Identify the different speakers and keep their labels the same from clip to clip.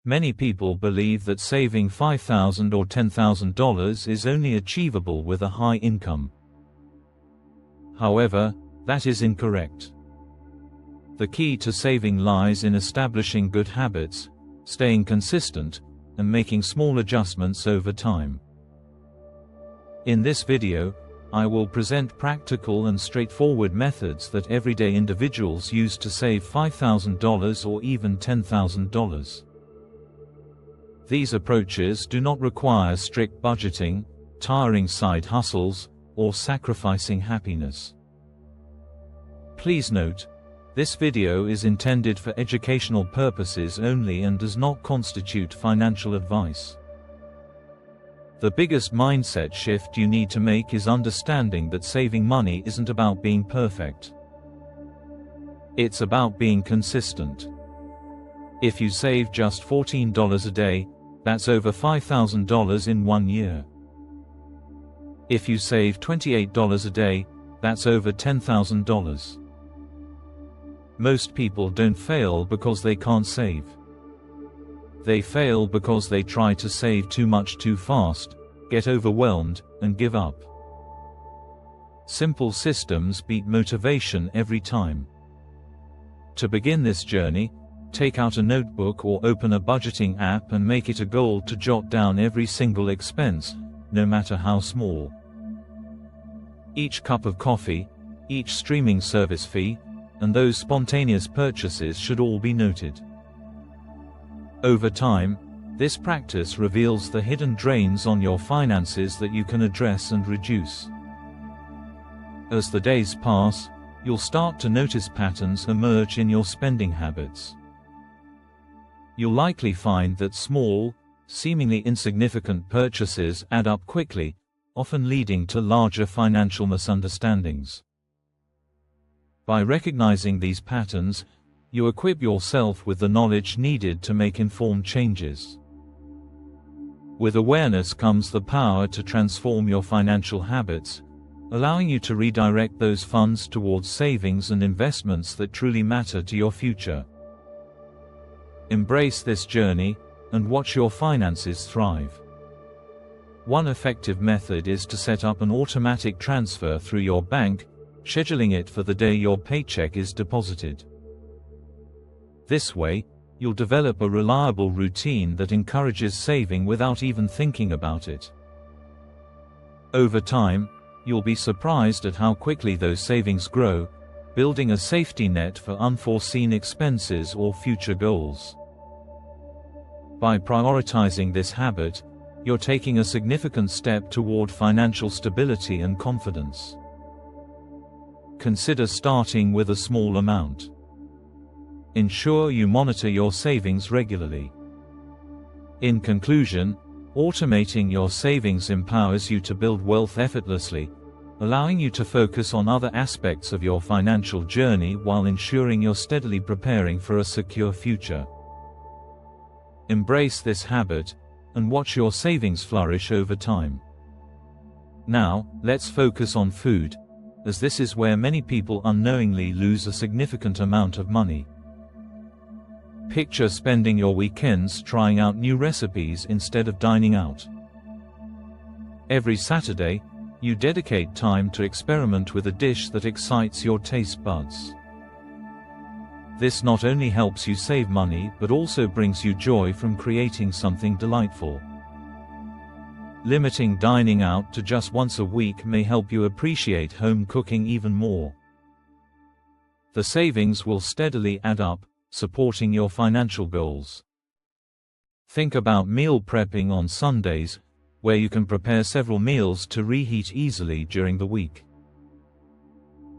Speaker 1: Many people believe that saving $5,000 or $10,000 is only achievable with a high income. However, that is incorrect. The key to saving lies in establishing good habits, staying consistent, and making small adjustments over time. In this video, I will present practical and straightforward methods that everyday individuals use to save $5,000 or even $10,000. These approaches do not require strict budgeting, tiring side hustles, or sacrificing happiness. Please note, this video is intended for educational purposes only and does not constitute financial advice. The biggest mindset shift you need to make is understanding that saving money isn't about being perfect. It's about being consistent. If you save just $14 a day, that's over $5,000 in 1 year. If you save $28 a day, that's over $10,000. Most people don't fail because they can't save. They fail because they try to save too much too fast, get overwhelmed, and give up. Simple systems beat motivation every time. To begin this journey, take out a notebook or open a budgeting app and make it a goal to jot down every single expense, no matter how small. Each cup of coffee, each streaming service fee, and those spontaneous purchases should all be noted. Over time, this practice reveals the hidden drains on your finances that you can address and reduce. As the days pass, you'll start to notice patterns emerge in your spending habits. You'll likely find that small, seemingly insignificant purchases add up quickly, often leading to larger financial misunderstandings. By recognizing these patterns, you equip yourself with the knowledge needed to make informed changes. With awareness comes the power to transform your financial habits, allowing you to redirect those funds towards savings and investments that truly matter to your future. Embrace this journey, and watch your finances thrive. One effective method is to set up an automatic transfer through your bank, scheduling it for the day your paycheck is deposited. This way, you'll develop a reliable routine that encourages saving without even thinking about it. Over time, you'll be surprised at how quickly those savings grow, building a safety net for unforeseen expenses or future goals. By prioritizing this habit, you're taking a significant step toward financial stability and confidence. Consider starting with a small amount. Ensure you monitor your savings regularly. In conclusion, automating your savings empowers you to build wealth effortlessly, allowing you to focus on other aspects of your financial journey while ensuring you're steadily preparing for a secure future. Embrace this habit, and watch your savings flourish over time. Now, let's focus on food, as this is where many people unknowingly lose a significant amount of money. Picture spending your weekends trying out new recipes instead of dining out. Every Saturday, you dedicate time to experiment with a dish that excites your taste buds. This not only helps you save money but also brings you joy from creating something delightful. Limiting dining out to just once a week may help you appreciate home cooking even more. The savings will steadily add up, supporting your financial goals. Think about meal prepping on Sundays, where you can prepare several meals to reheat easily during the week.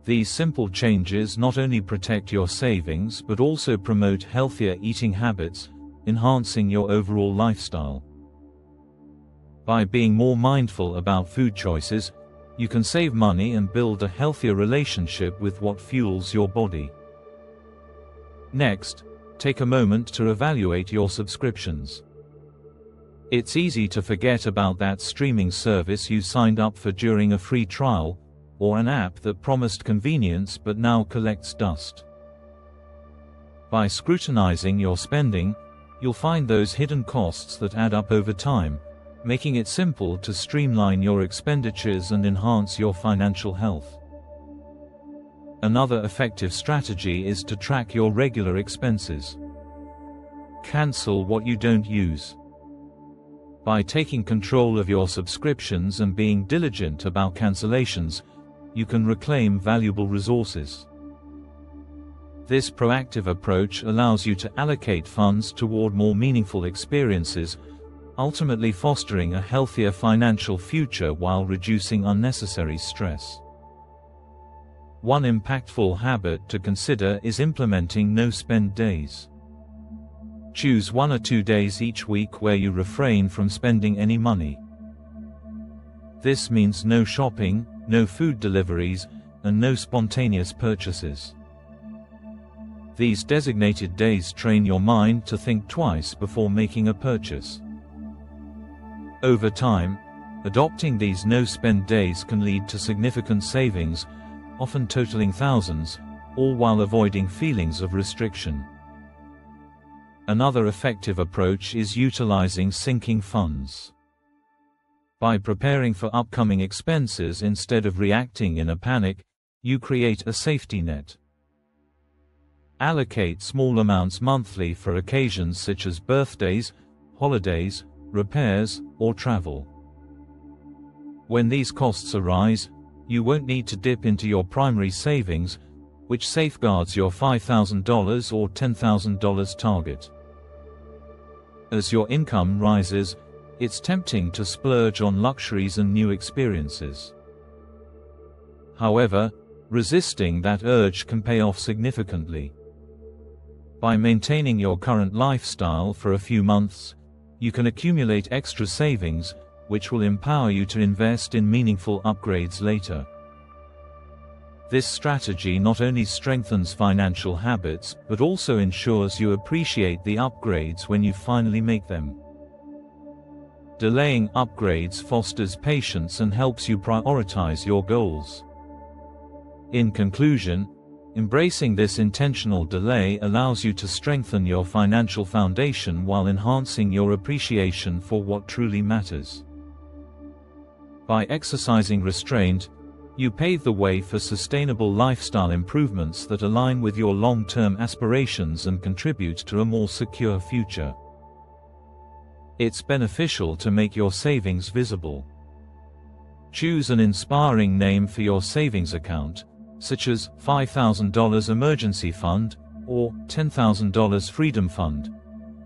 Speaker 1: These simple changes not only protect your savings but also promote healthier eating habits, enhancing your overall lifestyle. By being more mindful about food choices, you can save money and build a healthier relationship with what fuels your body. Next, take a moment to evaluate your subscriptions. It's easy to forget about that streaming service you signed up for during a free trial, or an app that promised convenience but now collects dust. By scrutinizing your spending, you'll find those hidden costs that add up over time, making it simple to streamline your expenditures and enhance your financial health. Another effective strategy is to track your regular expenses. Cancel what you don't use. By taking control of your subscriptions and being diligent about cancellations, you can reclaim valuable resources. This proactive approach allows you to allocate funds toward more meaningful experiences, ultimately fostering a healthier financial future while reducing unnecessary stress. One impactful habit to consider is implementing no-spend days. Choose 1 or 2 days each week where you refrain from spending any money. This means no shopping, no food deliveries, and no spontaneous purchases. These designated days train your mind to think twice before making a purchase. Over time, adopting these no-spend days can lead to significant savings, often totaling thousands, all while avoiding feelings of restriction. Another effective approach is utilizing sinking funds. By preparing for upcoming expenses instead of reacting in a panic, you create a safety net. Allocate small amounts monthly for occasions such as birthdays, holidays, repairs, or travel. When these costs arise, you won't need to dip into your primary savings, which safeguards your $5,000 or $10,000 target. As your income rises, it's tempting to splurge on luxuries and new experiences. However, resisting that urge can pay off significantly. By maintaining your current lifestyle for a few months, you can accumulate extra savings, which will empower you to invest in meaningful upgrades later. This strategy not only strengthens financial habits but also ensures you appreciate the upgrades when you finally make them. Delaying upgrades fosters patience and helps you prioritize your goals. In conclusion, embracing this intentional delay allows you to strengthen your financial foundation while enhancing your appreciation for what truly matters. By exercising restraint, you pave the way for sustainable lifestyle improvements that align with your long-term aspirations and contribute to a more secure future. It's beneficial to make your savings visible. Choose an inspiring name for your savings account, such as $5,000 Emergency Fund or $10,000 Freedom Fund.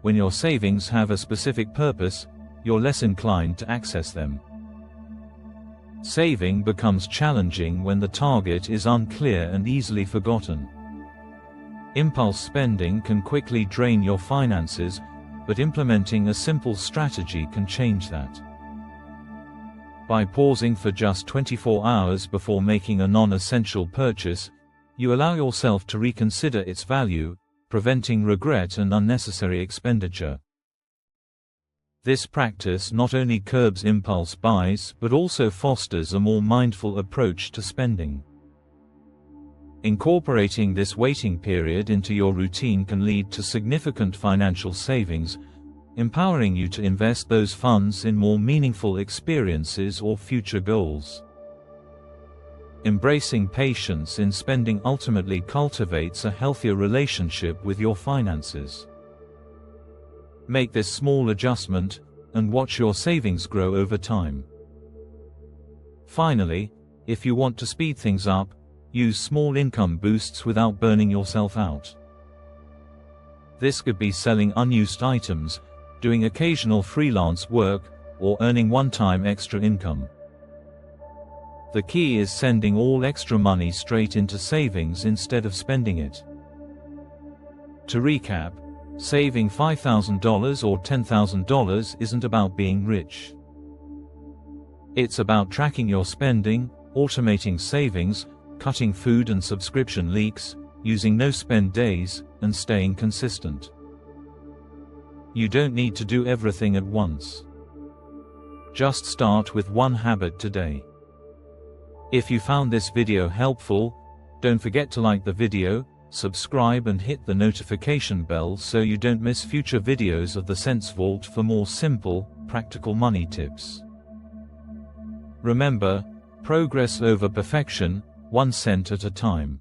Speaker 1: When your savings have a specific purpose, you're less inclined to access them. Saving becomes challenging when the target is unclear and easily forgotten. Impulse spending can quickly drain your finances, but implementing a simple strategy can change that. By pausing for just 24 hours before making a non-essential purchase, you allow yourself to reconsider its value, preventing regret and unnecessary expenditure. This practice not only curbs impulse buys but also fosters a more mindful approach to spending. Incorporating this waiting period into your routine can lead to significant financial savings, empowering you to invest those funds in more meaningful experiences or future goals. Embracing patience in spending ultimately cultivates a healthier relationship with your finances. Make this small adjustment, and watch your savings grow over time. Finally, if you want to speed things up, use small income boosts without burning yourself out. This could be selling unused items, doing occasional freelance work, or earning one-time extra income. The key is sending all extra money straight into savings instead of spending it. To recap, saving $5,000 or $10,000 isn't about being rich. It's about tracking your spending, automating savings, cutting food and subscription leaks, using no-spend days, and staying consistent. You don't need to do everything at once. Just start with one habit today. If you found this video helpful, don't forget to like the video, Subscribe and hit the notification bell so you don't miss future videos of the Sense Vault for more simple, practical money tips. Remember, progress over perfection, 1 cent at a time.